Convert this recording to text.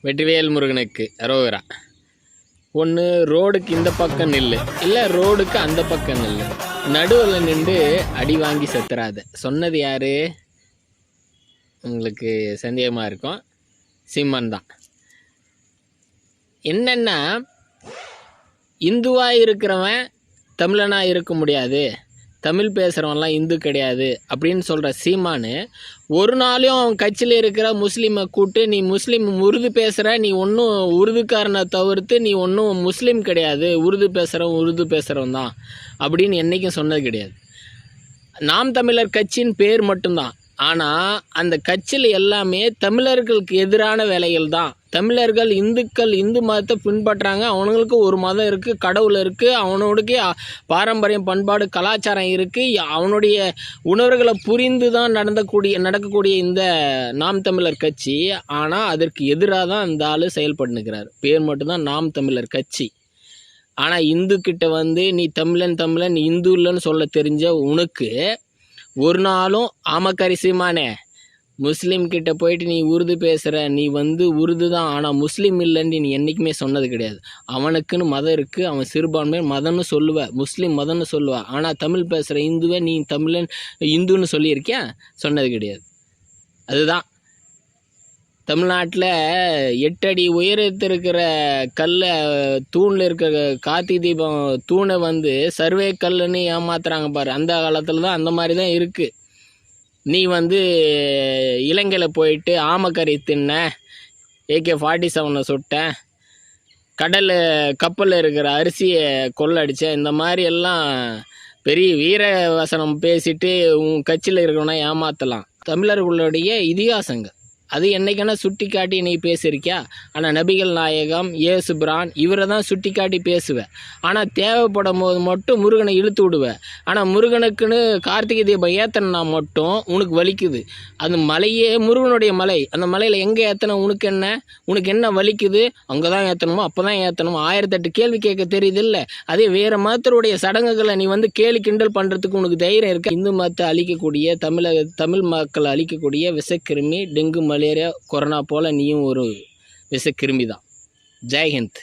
வெற்றிவேல் முருகனுக்கு அரோகரா. ஒன்று ரோடுக்கு இந்த பக்கம் நில்லு, இல்லை ரோடுக்கு அந்த பக்கம் நில்லு, நடுவில் நின்று அடி வாங்கி செத்துறாத. சொன்னது யார்? உங்களுக்கு சந்தேகமாக இருக்கும், சீமான் தான். என்னென்னா, இந்துவாக இருக்கிறவன் தமிழனாக இருக்க முடியாது, தமிழ் பேசுகிறவன்லாம் இந்து கிடையாது அப்படின்னு சொல்கிற சீமானு ஒரு நாளையும் அவன் கட்சியில் இருக்கிற முஸ்லீமை கூப்பிட்டு, நீ முஸ்லீம் உருது பேசுகிற, நீ ஒன்றும் உருதுக்காரனை தவிர்த்து நீ ஒன்றும் முஸ்லீம் கிடையாது, உருது பேசுகிறவன் தான் அப்படின்னு என்றைக்கும் சொன்னது கிடையாது. நாம் தமிழர் கட்சியின் பேர் மட்டும்தான். ஆனால் அந்த கட்சியில் எல்லாமே தமிழர்களுக்கு எதிரான வேலைகள் தான். தமிழர்கள் இந்து மதத்தை பின்பற்றுறாங்க, அவனுங்களுக்கு ஒரு மதம் இருக்குது, கடவுள் இருக்குது, அவனுடைய பாரம்பரியம் பண்பாடு கலாச்சாரம் இருக்குது, அவனுடைய உணர்வுகளை புரிந்து தான் நடக்கக்கூடிய இந்த நாம் தமிழர் கட்சி. ஆனால் அதற்கு எதிராக தான் இந்த ஆள் செயல்பட்டுக்கிறார். பேர் மட்டும்தான் நாம் தமிழர் கட்சி. ஆனால் இந்துக்கிட்ட நீ தமிழன் இந்து இல்லைன்னு சொல்ல தெரிஞ்ச உனக்கு ஒரு நாளும் ஆமக்காரி சீமானே, முஸ்லீம் கிட்ட போயிட்டு நீ உருது பேசுகிற, நீ உருது தான் ஆனால் முஸ்லீம் இல்லைன்னு நீ என்றைக்குமே சொன்னது கிடையாது. அவனுக்குன்னு மதம் இருக்குது, அவன் சிறுபான்மை மதம்னு சொல்லுவேன், முஸ்லீம் மதம்னு சொல்லுவேன். ஆனால் தமிழ் பேசுகிற இந்துவை நீ இந்துன்னு சொல்லியிருக்கியா? சொன்னது கிடையாது. அதுதான் தமிழ்நாட்டில் 8 அடி உயரத்திருக்கிற கல்லை, தூணில் இருக்கிற கார்த்திகை தீபம் தூணை சர்வே கல்லுன்னு ஏமாத்துறாங்க பாரு. அந்த காலத்தில் தான் அந்த மாதிரி தான் இருக்குது. நீ இலங்கையில் போயிட்டு ஆமக்கறி தின்ன, AK-47 சுட்டேன், கப்பலில் இருக்கிற அரிசியை கொள்ளடிச்ச, இந்த மாதிரி எல்லாம் பெரிய வீர வசனம் பேசிட்டு உன் கட்சியில் இருக்கிறவனா ஏமாற்றலாம். தமிழர்களுடைய இதிகாசங்கள் அது என்னைக்கான சுட்டி காட்டி நீ பேசியிருக்கியா? ஆனால் நபிகள் நாயகம், இயேசு பிரான் இவரை தான் சுட்டி காட்டி பேசுவேன். ஆனால் தேவைப்படும் போது மட்டும் முருகனை இழுத்து விடுவேன். ஆனால் முருகனுக்குன்னு கார்த்திகை தீபம் ஏற்றனா மட்டும் உனக்கு வலிக்குது. அந்த மலையே முருகனுடைய மலை, அந்த மலையில் எங்கே ஏற்றணும்? உனக்கு என்ன வலிக்குது? அங்கே தான் ஏற்றணுமோ, அப்போ தான் ஏற்றணுமோ? 1008 கேள்வி கேட்க தெரியுது இல்லை? அதே வேறு மதத்தருடைய சடங்குகளை நீ கேலி கிண்டல் பண்ணுறதுக்கு உனக்கு தைரியம் இருக்குது? இந்து மதத்தை அழிக்கக்கூடிய, தமிழ் மக்களை அழிக்கக்கூடிய விஷக்கிருமி, டெங்கு, மலேரியா, கொரோனா போல் நீயும் ஒரு விஷக்கிருமி தான். ஜெய்ஹிந்த்.